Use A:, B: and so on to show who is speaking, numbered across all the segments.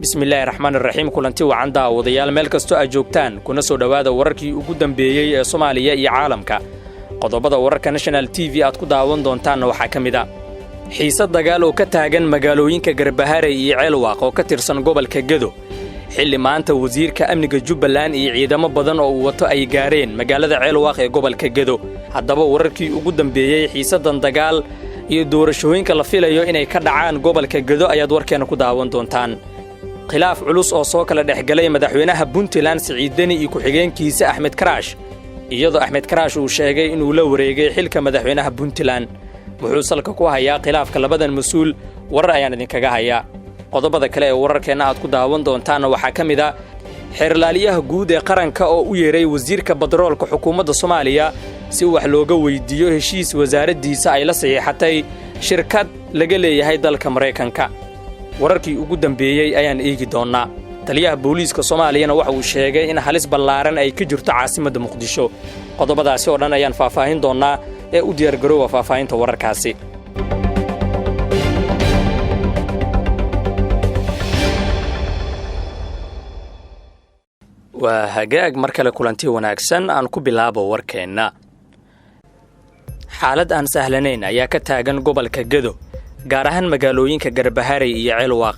A: bismillaahi raxmaanir raxiim kulanti wacan daawadayaal meel kasto ay joogtaan kuna soo dhawaada wararkii ugu dambeeyay ee Soomaaliya iyo caalamka qodobada wararka National TV aad ku daawan doontaan waxa kamid ah xiisad dagaal oo ka taagan magaalooyinka Garbaharey iyo Ceelwaaq oo ka tirsan gobolka Gedo xilli maanta wasiirka amniga Jubbaland iyo ciidamo badan oo wato ay gaareen magaalada Ceelwaaq ee gobolka Gedo haddaba wararkii ugu dambeeyay xiisadan dagaal iyo doorashooyinka la filayo inay ka dhacaan gobolka Gedo ayaad warkeena ku daawan doontaan khilaaf culus oo soo kala dhexgalay madaxweynaha Puntland Siciid Deni iyo ku-xigeenkiisa Axmed Karaash iyadoo Axmed Karaash uu sheegay inuu la wareegay xilka madaxweynaha Puntland wuxuu salka ku hayaa khilaafka labadan mas'uul warar ayaan idinkaga hayaa qodobada kale ee wararkeena aad ku daawan doontaan waxa kamid ah xeerlaaliyaha guud ee qaranka oo u yeeray wasiirka badroolka xukuumadda Soomaaliya si wax looga weydiiyo heshiis wasaaraddiisa ay la saxiixatay shirkad laga leeyahay dalka Mareykanka wararkii ugu dambeeyay ayaan eegi doonaa taliyaha booliiska Soomaaliya waxa uu sheegay in halis ballaaran ay ka jirto caasimadda Muqdisho qodobadaasi oo dhan ayaan faahfaahin doonaa ee u diyaar garoowa faahfaahinta wararkaasi waa hagaag mar kale kulanti wanaagsan aan ku bilaabo warkeena xaalad aan sahlanayn ayaa ka taagan gobolka Gedo gaar ahaan magaalooyinka Garbaharey iyo Ceelwaaq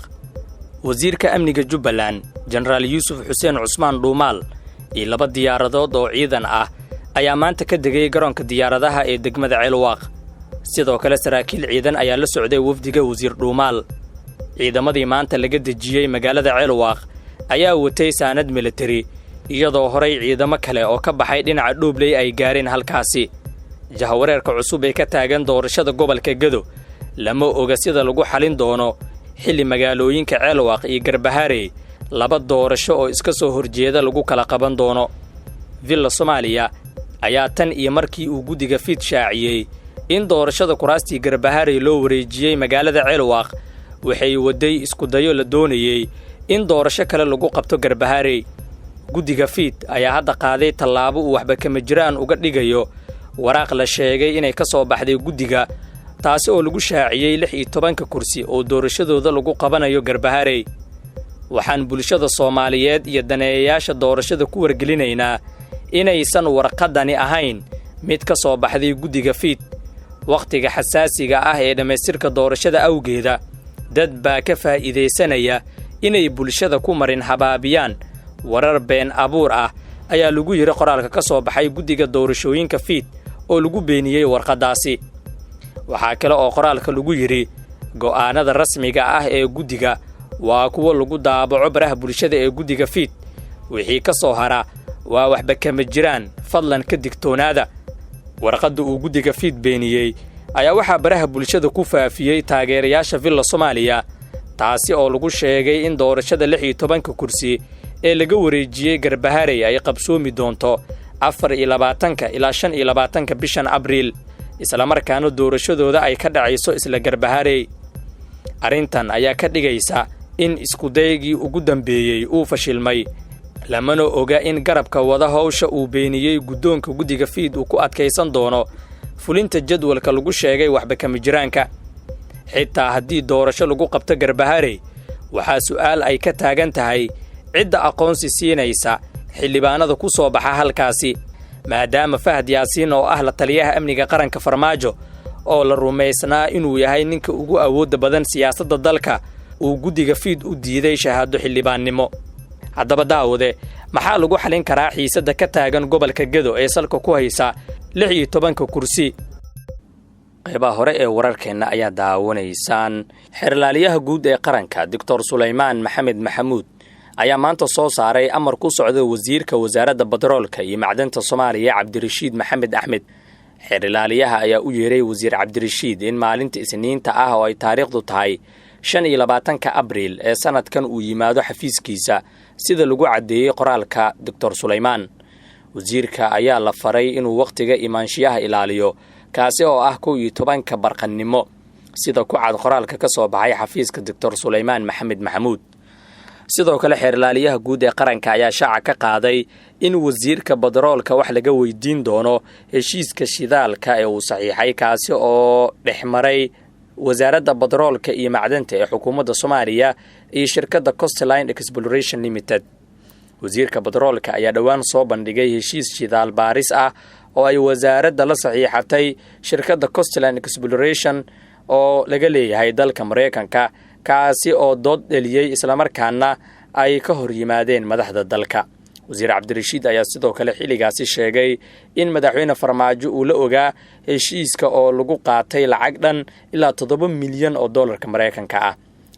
A: wasiirka amniga Jubbaland General Yusuf Xuseen Cusmaan Dhuumaal iyo laba diyaaradood oo ciidan ah ayaa maanta ka degay garoonka diyaaradaha ee degmada Ceelwaaq sidoo kale saraakiil ciidan ayaa la socday wafdiga wasiir Dhuumaal ciidamadii maanta laga dejiyay magaalada Ceelwaaq ayaa watay saanad military iyadoo horay ciidamo kale oo ka baxay dhinaca Dhuubley ay gaareen halkaasi jahawareerka cusub ee ka taagan doorashada gobolka Gedo lama oga sida lagu xalin doono xilli magaalooyinka Ceelwaaq iyo Garbaharey laba doorasho oo iska soo horjeeda lagu kala qaban doono Villa Soomaaliya ayaa tan iyo markii uu gudiga FID shaaciyay in doorashada kuraastii Garbaharey loo wareejiyay magaalada Ceelwaaq waxay waday isku dayo la doonayay in doorasho kale lagu qabto Garbaharey gudiga FID ayaa hadda qaaday tallaabo uu waxba kama jiraan uga dhigayo waraaq la sheegay inay ka soo baxday gudiga taasi oo lagu shaaciyay 16 kursi oo doorashadooda lagu qabanayo Garbaharey waxaan bulshada Soomaaliyeed iyo daneeyayaasha doorashada ku wargelinaynaa inaysan warqadani ahayn mid ka soo baxday gudiga FID waqtiga xasaasiga ah ee dhameystirka doorashada awgeeda dad baa ka faa'iideysanaya inay bulshada ku marin habaabiyaan warar been abuur ah ayaa lagu yiri qoraalka ka soo baxay gudiga doorashooyinka FID oo lagu beeniyay warqadaasi waxa kale oo qoraalka lagu yiri go'aanada rasmiga ah ee gudiga waa kuwa lagu daabaco baraha bulshada ee gudiga FID wixii ka soo hara waa waxba kama jiraan fadlan ka digtoonaada warqadda uu gudiga FID beeniyay ayaa waxa baraha bulshada ku faafiyay taageerayaasha Villa Soomaaliya taasi oo lagu sheegay in doorashada 16 kursi ee laga wareejiyay Garbaharey ay qabsoomi doonto 24 ilaa 25 bishan Abriil isla markaana doorashadooda ay ka dhacayso isla Garbaharey arintan ayaa ka dhigaysa in isku daygii ugu dambeeyay uu fashilmay lamana oga in garabka wada hawsha uu beeniyay gudoonka gudiga FID uu ku adkaysan doono fulinta jadwalka lagu sheegay waxba kama jiraanka xitaa haddii doorasho lagu qabto Garbaharey waxa su'aal ay ka taagan tahay cidda aqoonsi siinaysa xildhibaanada ku soo baxa halkaasi maadaama Fahad Yaasiin oo ah la taliyaha amniga qaranka Farmaajo oo la rumaysnaa inuu yahay ninka ugu awoodda badan siyaasadda dalka uu gudiga FID u diiday shahaado xildhibaannimo haddaba daawade maxaa lagu xalin karaa xiisadda ka taagan gobolka Gedo ee salka ku haysa 16 kursi qaybaha hore ee wararkeena ayaa daawanaysaan xeerlaaliyaha guud ee qaranka Dr. Suleymaan Maxamed Maxamuud ayaa maanta soo saaray amar ku socda wasiirka wasaaradda badroolka iyo macdanta Soomaaliya Cabdirashiid Maxamed Axmed xeerlaaliyaha ayaa u yeeray wasiir Cabdirashiid in maalinta Isniinta ah oo ay taariikhdu tahay 25 Abriil ee sanadkan uu yimaado xafiiskiisa sida lagu cadeeyay qoraalka Dr. Suleymaan wasiirka ayaa la faray inuu waqtiga imaanshiyaha ilaaliyo kaasi oo ah 12 barqannimo sida ku cad qoraalka ka soo baxay xafiiska Dr. Suleymaan Maxamed Maxamuud sidoo kale xeerlaaliyaha guud ee qaranka ayaa shaaca ka qaaday in wasiirka badroolka wax laga weydiin doono heshiiska shidaalka ee uu saxiixay kaasi oo dhexmaray wasaaradda batroolka iyo macdanta ee xukuumadda Soomaaliya iyo shirkadda Coastline Exploration Limited. wasiirka batroolka ayaa dhawaan soo bandhigay heshiis shidaal baaris ah oo ay wasaaradda la saxiixatay shirkadda Coastline Exploration oo laga leeyahay dalka Mareykanka, kaasi oo dood dhaliyay isla markaana ay ka hor yimaadeen madaxda dalka. wasiir Cabdirashiid ayaa sidoo kale xiligaasi sheegay in madaxweyne Farmaajo uu la ogaa heshiiska oo lagu qaatay lacag dhan ilaa $7 milyan oo dollarka Mareykanka ah.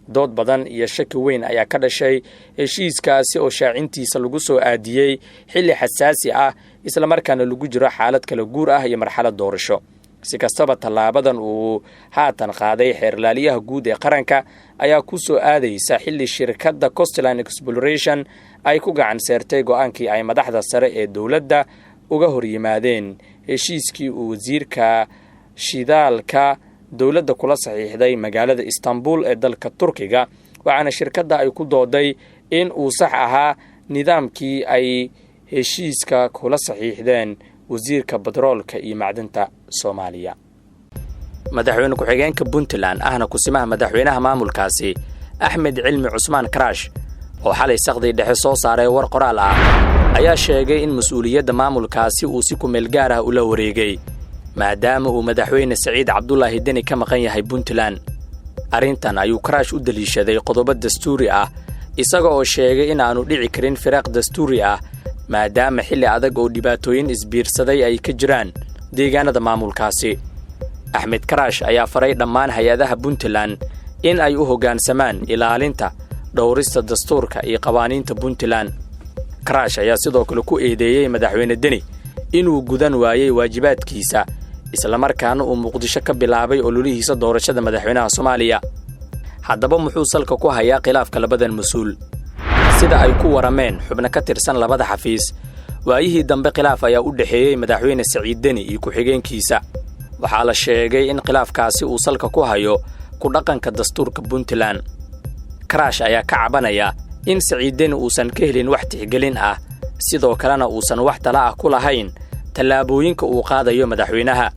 A: dood badan iyo shaki weyn ayaa ka dhashay heshiiskaasi oo shaacintiisa lagu soo aadiyay xilli xasaasi ah isla markaana lagu jiro xaalad kala guur ah iyo marxalad doorasho. si kastaba tallaabadan uu haatan qaaday xeerlaaliyaha guud ee qaranka ayaa ku soo aadaysa xilli shirkadda Coastline Exploration ay ku gacan saartay go'aankii ay madaxda sare ee dawladda uga hor yimaadeen heshiiskii uu wasiirka shidaalka dawladda kula saxiixday magaalada Istanbul ee dalka Turkiga, waxaana shirkadda ay ku dooday in uu sax ahaa nidaamkii ay heshiiska kula saxiixdeen wasiirka batroolka iyo macdanta Soomaaliya. madaxweyne ku-xigeenka Puntland ahna kusimaha madaxweynaha maamulkaasi Axmed Cilmi Cusmaan Karaash oo xalay saqday dhexe soo saaray war qoraal ah ayaa sheegay in mas'uuliyadda maamulkaasi uu si ku meel gaar ah ula wareegay maadaama uu madaxweyne Saciid Cabdullaahi Deni ka maqan yahay Puntland. arrintan ayuu Karaash u daliishaday qodobo dastuuri ah isaga oo sheegay in aanu dhici karin firaaq dastuuri ah maadaama xilli adag oo dhibaatooyin isbiirsaday ay ka jiraan deegaanada maamulkaasi. Axmed Karaash ayaa faray dhammaan hay'adaha Puntland in ay u hoggaansamaan ilaalinta dhowrista dastuurka iyo qawaaniinta Puntland. Karaash ayaa sidoo kale ku eedeeyay madaxweyne Deni inuu gudan waayay waajibaadkiisa isla markaana uu Muqdisho ka bilaabay ololihiisa doorashada madaxweynaha Soomaaliya. haddaba muxuu salka ku hayaa khilaafka labadan mas'uul? sida ay ku warameen xubno ka tirsan labada xafiis, waayihii dambe khilaaf ayaa u dhaxeeyay madaxweyne Saciid Deni iyo ku-xigeenkiisa. waxaa la sheegay in khilaafkaasi uu salka ku hayo ku dhaqanka dastuurka Puntland. Karaash ayaa ka cabanaya in Saciid Deni uusan ka helin wax tixgelin ah, sidoo kalena uusan wax tala ah ku lahayn tallaabooyinka uu qaadayo madaxweynaha.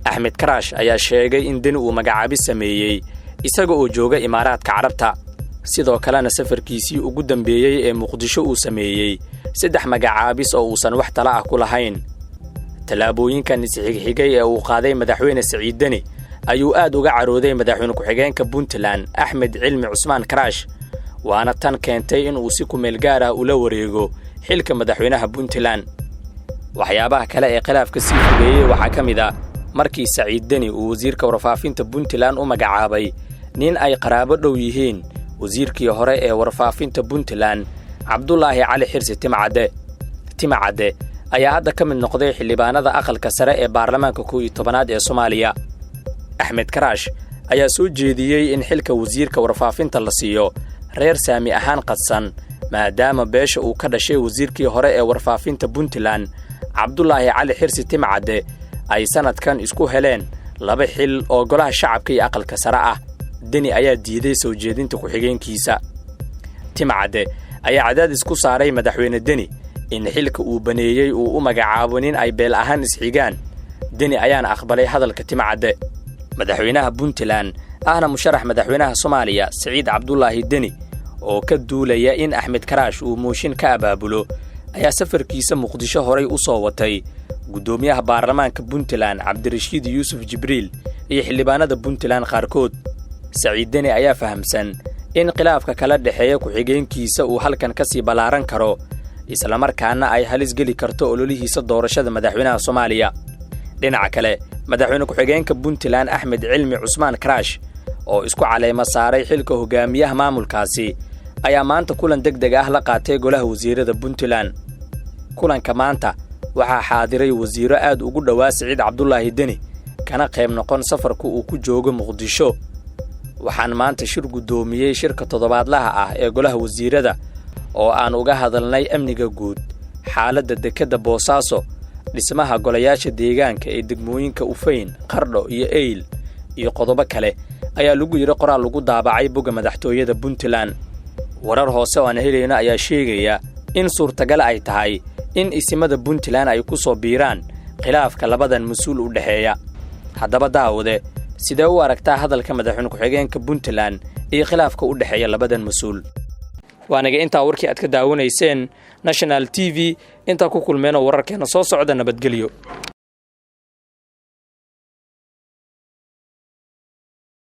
A: Axmed Karaash ayaa sheegay in Deni uu magacaabi sameeyay isaga oo jooga Imaaraadka Carabta, sidoo kalena safarkiisii ugu dambeeyay ee Muqdisho uu sameeyay 3 magacaabis oo uusan wax tala ah ku lahayn. tallaabooyinkan isxigxigay ee uu qaaday madaxweyne Saciid Deni ayuu aad uga carooday madaxweyne ku-xigeenka Puntland Axmed Cilmi Cusmaan Karaash, waana tan keentay in uu si ku meel gaar ah ula wareego xilka madaxweynaha Puntland. waxyaabaha kale ee khilaafka sii fogeeyay waxaa ka mid ah markii Saciid Deni uu wasiirka warfaafinta Puntland u magacaabay nin ay qaraabo dhow yihiin wasiirkii hore ee warfaafinta Puntland Cabdullaahi Cali Xirsi Timacade ayaa hadda ka mid noqday xildhibaanada aqalka sare ee baarlamaanka 11aad ee Soomaaliya. Axmed Karaash ayaa soo jeediyay in xilka wasiirka warfaafinta la siiyo reer saami ahaan qadsan maadaama beesha uu ka dhashay wasiirkii hore ee warfaafinta Puntland Cabdullaahi Cali Xirsi Timacade ay sanadkan isku heleen 2 xil oo golaha shacabka iyo aqalka sare ah. Deni ayaa diiday soo jeedinta ku-xigeenkiisa. Timacade ayaa cadaadis ku saaray madaxweyne Deni in xilka uu baneeyay uu u magacaabo nin ay beel ahaan isxigaan. Deni ayaana aqbalay hadalka Timacade. madaxweynaha Puntland ahna musharax madaxweynaha Soomaaliya Saciid Cabdullaahi Deni oo ka duulaya in Axmed Karaash uu mooshin ka abaabulo ayaa safarkiisa Muqdisho horay u soo watay gudoomiyaha baarlamaanka Puntland Cabdirashiid Yuusuf Jibriil iyo xildhibaanada Puntland qaarkood. Saciid Deni ayaa fahamsan in khilaafka kala dhaxeeya ku-xigeenkiisa uu halkan ka sii balaaran karo isla markaana ay halis geli karto ololihiisa doorashada madaxweynaha Soomaaliya. dhinaca kale madaxweyne ku-xigeenka Puntland Axmed Cilmi Cusmaan Karaash oo isku caleema saaray xilka hogaamiyaha maamulkaasi ayaa maanta kulan degdeg ah la qaatay golaha wasiirada Puntland. kulanka maanta waxaa xaadiray wasiiro aad ugu dhawaa Saciid Cabdullaahi Deni kana qayb noqon safarku uu ku joogo Muqdisho. waxaan maanta shir gudoomiyay shirka toddobaadlaha ah ee golaha wasiirada oo aan uga hadalnay amniga guud, xaaladda dekedda Boosaaso, dhismaha golayaasha deegaanka ee degmooyinka Ufayn, Qardho iyo Eyl iyo qodobo kale ayaa lagu yiri qoraal lagu daabacay bogga madaxtooyada Puntland. warar hoose oo aan helayna ayaa sheegaya in suurtagal ay tahay in isimada Puntland ay ku soo biiraan khilaafka labadan mas'uul u dhaxeeya. haddaba daawade sidee u aragtaa hadalka madaxweyne ku-xigeenka Puntland iyo khilaafka u dhaxeeya labadan mas'uul waanaga intaa warkii aad ka daawanayseen National TV inta ku kulmeen wararkeena soo socda nabadgelyo